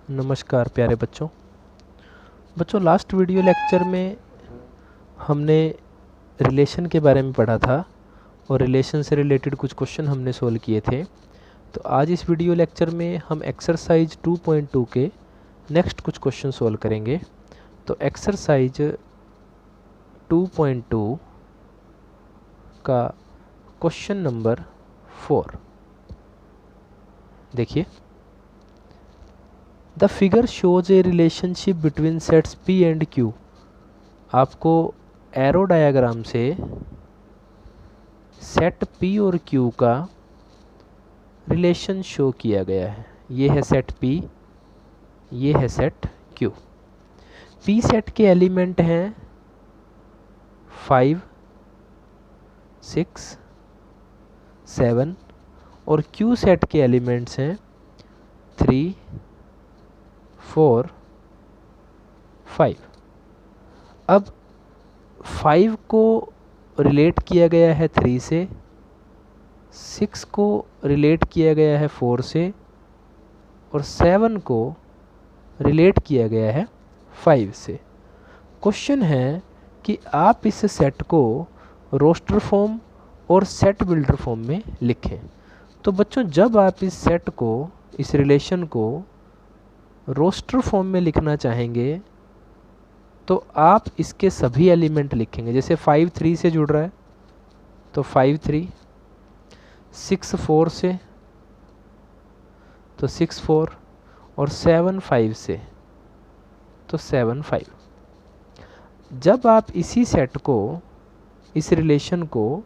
नमस्कार प्यारे बच्चों लास्ट वीडियो लेक्चर में हमने रिलेशन के बारे में पढ़ा था और रिलेशन से रिलेटेड कुछ क्वेश्चन हमने सोल्व किए थे। तो आज इस वीडियो लेक्चर में हम एक्सरसाइज 2.2 के नेक्स्ट कुछ क्वेश्चन सोल्व करेंगे। तो एक्सरसाइज 2.2 का क्वेश्चन नंबर 4 देखिए। The figure shows A relationship between sets P and Q। आपको एरो डायग्राम से सेट P और Q का रिलेशन शो किया गया है। ये है सेट P, ये है सेट Q। P सेट के एलिमेंट हैं 5, 6, 7 और Q सेट के एलिमेंट्स हैं 3, 4, 5। अब 5 को रिलेट किया गया है 3 से, 6 को रिलेट किया गया है 4 से और 7 को रिलेट किया गया है 5 से। क्वेश्चन है कि आप इस सेट को रोस्टर फॉर्म और सेट बिल्डर फॉर्म में लिखें। तो बच्चों जब आप इस सेट को, इस रिलेशन को रोस्टर फॉर्म में लिखना चाहेंगे तो आप इसके सभी एलिमेंट लिखेंगे। जैसे 5 3 से जुड़ रहा है तो 5 3, 6 4 से तो 6 4 और 7 5 से तो 7 5। जब आप इसी सेट को, इस रिलेशन को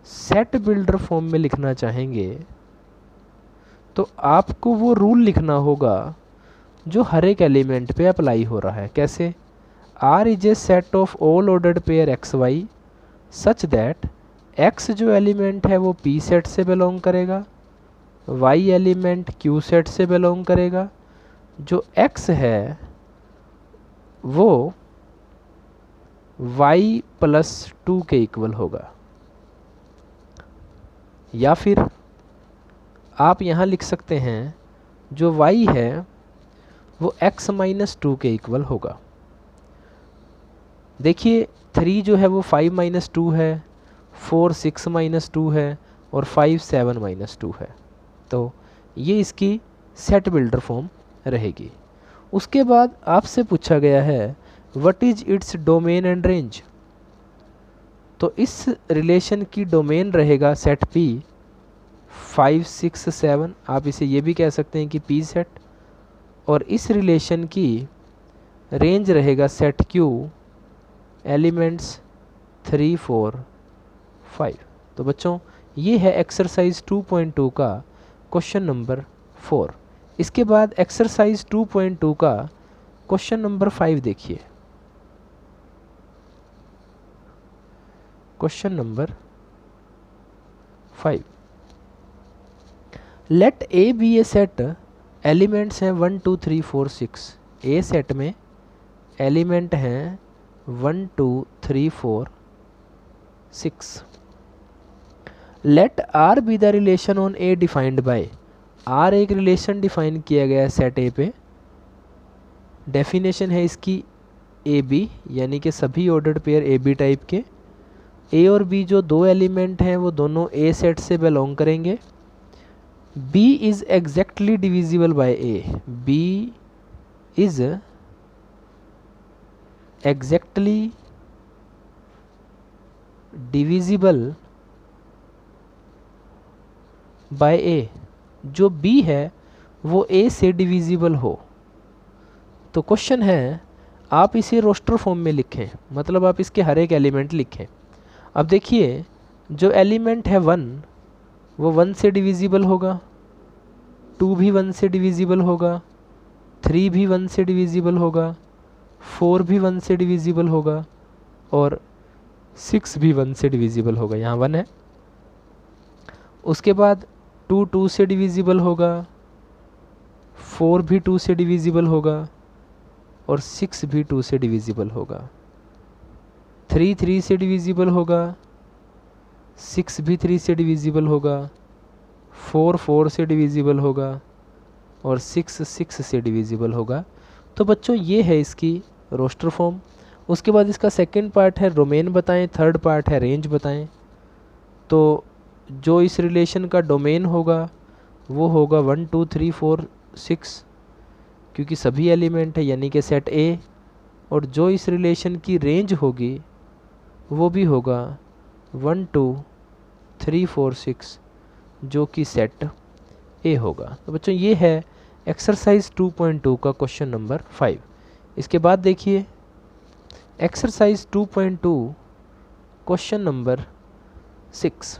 सेट बिल्डर फॉर्म में लिखना चाहेंगे तो आपको वो रूल लिखना होगा जो हर एक एलिमेंट पे अप्लाई हो रहा है। कैसे? R is a set of all ordered pair X Y such that x जो एलिमेंट है वो P सेट से बिलोंग करेगा, y एलिमेंट Q सेट से बिलोंग करेगा, जो x है वो y + 2 के इक्वल होगा। या फिर आप यहाँ लिख सकते हैं जो y है वो x - 2 के इक्वल होगा। देखिए 3 जो है वो 5 - 2 है, 4 6 - 2 है और 5 7 - 2 है। तो ये इसकी सेट बिल्डर फॉर्म रहेगी। उसके बाद आपसे पूछा गया है what is its domain and range. तो इस रिलेशन की डोमेन रहेगा सेट P 5 6 7। आप इसे ये भी कह सकते हैं कि P सेट। और इस रिलेशन की रेंज रहेगा सेट Q एलिमेंट्स 3 4 5। तो बच्चों ये है एक्सरसाइज 2.2 का क्वेश्चन नंबर 4। इसके बाद एक्सरसाइज 2.2 का क्वेश्चन नंबर 5 देखिए। Question number 5, let A be a set elements हैं 1 2 3 4 6। ए सेट में एलिमेंट हैं 1 2 3 4 6। Let R be the relation on A defined by. R एक रिलेशन डिफाइन किया गया है सेट ए पे। डेफिनेशन है इसकी ए बी, यानी कि सभी ordered pair A B type के। ए और बी जो दो एलिमेंट हैं वो दोनों ए सेट से बिलोंग करेंगे। B is exactly divisible by A। B is exactly divisible by A। जो B है वो A से डिविजिबल हो। तो क्वेश्चन है आप इसे रोस्टर फॉर्म में लिखें, मतलब आप इसके हर एक एलिमेंट लिखें। अब देखिए जो एलिमेंट है 1 वो 1 से डिविजिबल होगा, 2 भी 1 से डिविजिबल होगा, 3 भी 1 से डिविजिबल होगा, 4 भी 1 से डिविजिबल होगा और 6 भी 1 से डिविजिबल होगा। यहाँ 1 है। उसके बाद 2 2 से डिविजिबल होगा, 4 भी 2 से डिविजिबल होगा और 6 भी 2 से डिविजिबल होगा। 3 3 से डिविजिबल होगा, 6 भी 3 से डिविजिबल होगा, 4 4 से डिविजिबल होगा और 6 6 से डिविजिबल होगा। तो बच्चों ये है इसकी रोस्टर फॉर्म। उसके बाद इसका सेकंड पार्ट है डोमेन बताएं, थर्ड पार्ट है रेंज बताएं। तो जो इस रिलेशन का डोमेन होगा वो होगा 1 2 3 4 6, क्योंकि सभी एलिमेंट है यानी कि सेट ए। और जो इस रिलेशन की रेंज होगी वो भी होगा 1 2 3 4 6, जो कि सेट ए होगा। तो बच्चों ये है एक्सरसाइज 2.2 का क्वेश्चन नंबर 5। इसके बाद देखिए exercise 2.2 question number 6।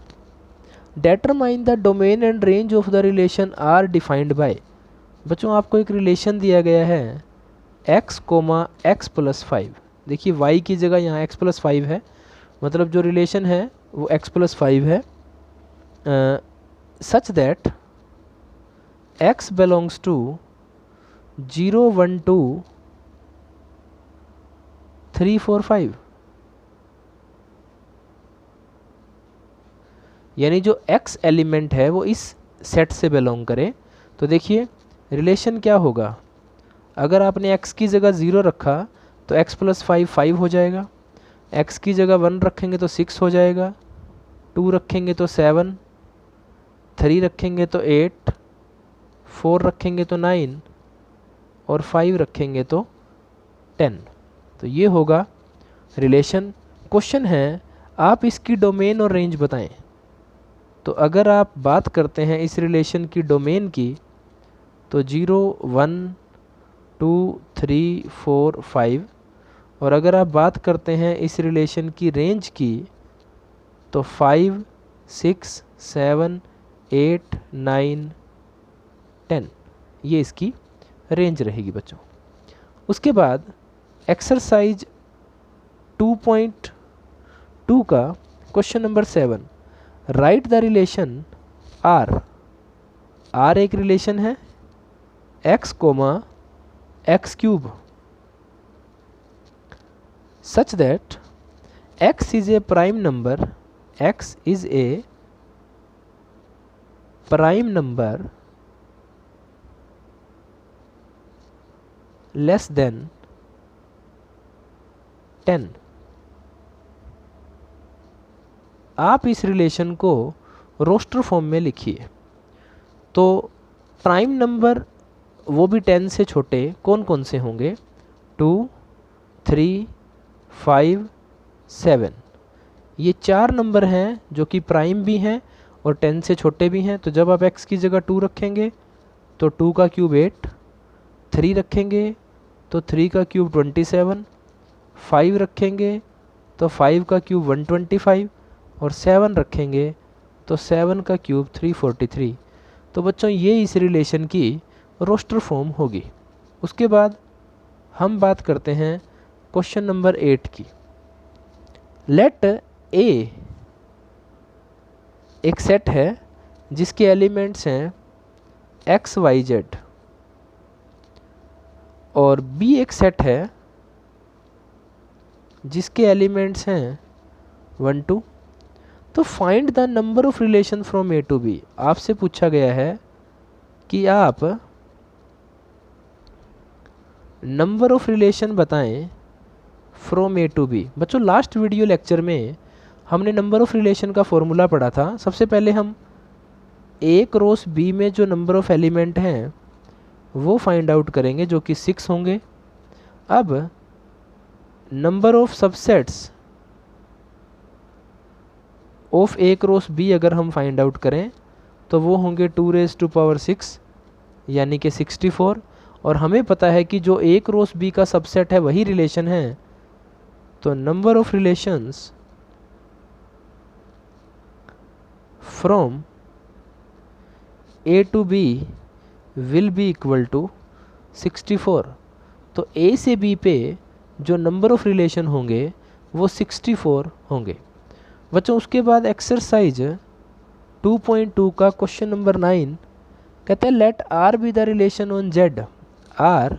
Determine the domain and range of the relation R defined by. बच्चों आपको एक रिलेशन दिया गया है x, x + 5। देखिए y की जगह यहाँ x + 5 है, मतलब जो रिलेशन है वो x + 5 है। Such that x belongs to 0 1 2 3 4 5, यानी जो x एलिमेंट है वो इस सेट से बिलोंग करे। तो देखिए रिलेशन क्या होगा, अगर आपने x की जगह 0 रखा तो x + 5 5 हो जाएगा, x की जगह 1 रखेंगे तो 6 हो जाएगा, 2 रखेंगे तो 7, 3 रखेंगे तो 8, 4 रखेंगे तो 9 और 5 रखेंगे तो 10। तो ये होगा रिलेशन। क्वेश्चन है आप इसकी डोमेन और रेंज बताएं। तो अगर आप बात करते हैं इस रिलेशन की डोमेन की तो 0 1 2 3 4 5, और अगर आप बात करते हैं इस रिलेशन की रेंज की तो 5 6 7 8 9 10, ये इसकी रेंज रहेगी बच्चों। उसके बाद एक्सरसाइज 2.2 का question number 7। Write the relation R. R एक रिलेशन है x, x³ such that x is a prime number, x is a prime number less than 10। आप इस रिलेशन को रोस्टर फॉर्म में लिखिए। तो प्राइम नंबर वो भी 10 से छोटे कौन कौन से होंगे, 2 3 5 7, ये 4 नंबर हैं जो कि प्राइम भी हैं और 10 से छोटे भी हैं। तो जब आप x की जगह 2 रखेंगे तो 2 का क्यूब 8, 3 रखेंगे तो 3 का क्यूब 27, 5 रखेंगे तो 5 का क्यूब 125 और 7 रखेंगे तो 7 का क्यूब 343। तो बच्चों ये इस रिलेशन की रोस्टर फॉर्म होगी। उसके बाद हम बात करते हैं क्वेश्चन नंबर 8 की। लेट ए एक सेट है जिसके एलिमेंट्स हैं x y z, और b एक सेट है जिसके एलिमेंट्स हैं 1 2। तो find the number of relation from A to B. आपसे पूछा गया है कि आप नंबर ऑफ रिलेशन बताएं फ्रॉम ए टू बी। बच्चों लास्ट वीडियो लेक्चर में हमने नंबर ऑफ रिलेशन का फॉर्मूला पढ़ा था। सबसे पहले हम ए क्रॉस बी में जो नंबर ऑफ एलिमेंट हैं वो फाइंड आउट करेंगे, जो कि 6 होंगे। अब number of subsets of A cross B अगर हम फाइंड आउट करें तो वो होंगे 2⁶ यानी कि 64। और हमें पता है कि जो ए क्रॉस बी का सबसेट है वही रिलेशन है। तो number of relations from A to B will be equal to 64। तो ए से बी पे जो नंबर ऑफ रिलेशन होंगे वो 64 होंगे। बच्चों उसके बाद एक्सरसाइज 2.2 का क्वेश्चन नंबर 9 कहते हैं let R be the relation on Z. R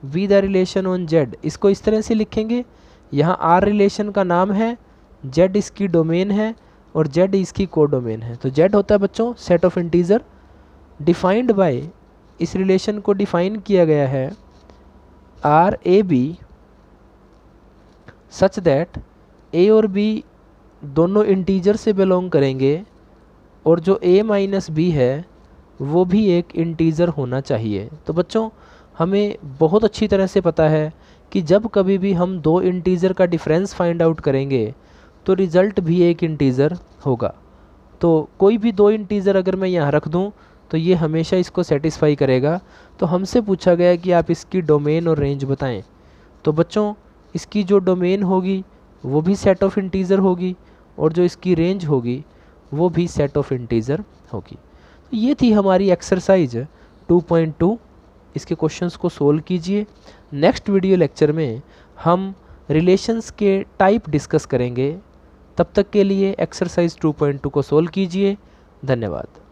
be the relation on Z, इसको इस तरह से लिखेंगे। यहाँ आर रिलेशन का नाम है, जेड इसकी डोमेन है और जेड इसकी कोडोमेन है। तो जेड होता है बच्चों set of integer defined by इस रिलेशन को डिफाइन किया गया है R A B such that A और बी दोनों इंटीजर से बिलोंग करेंगे और जो a माइनस बी है वो भी एक इंटीजर होना चाहिए। तो बच्चों हमें बहुत अच्छी तरह से पता है कि जब कभी भी हम दो इंटीजर का डिफरेंस फाइंड आउट करेंगे तो रिज़ल्ट भी एक इंटीजर होगा। तो कोई भी दो इंटीजर अगर मैं यहाँ रख दूँ तो ये हमेशा इसको सेटिस्फाई करेगा। तो हमसे पूछा गया कि आप इसकी डोमेन और रेंज बताएं। तो बच्चों इसकी जो डोमेन होगी वो भी सेट ऑफ इंटीजर होगी और जो इसकी रेंज होगी वो भी सेट ऑफ इंटीजर होगी। तो ये थी हमारी एक्सरसाइज 2.2। इसके क्वेश्चंस को सोल्व कीजिए। नेक्स्ट वीडियो लेक्चर में हम रिलेशंस के टाइप डिस्कस करेंगे। तब तक के लिए एक्सरसाइज 2.2 को सोल्व कीजिए। धन्यवाद।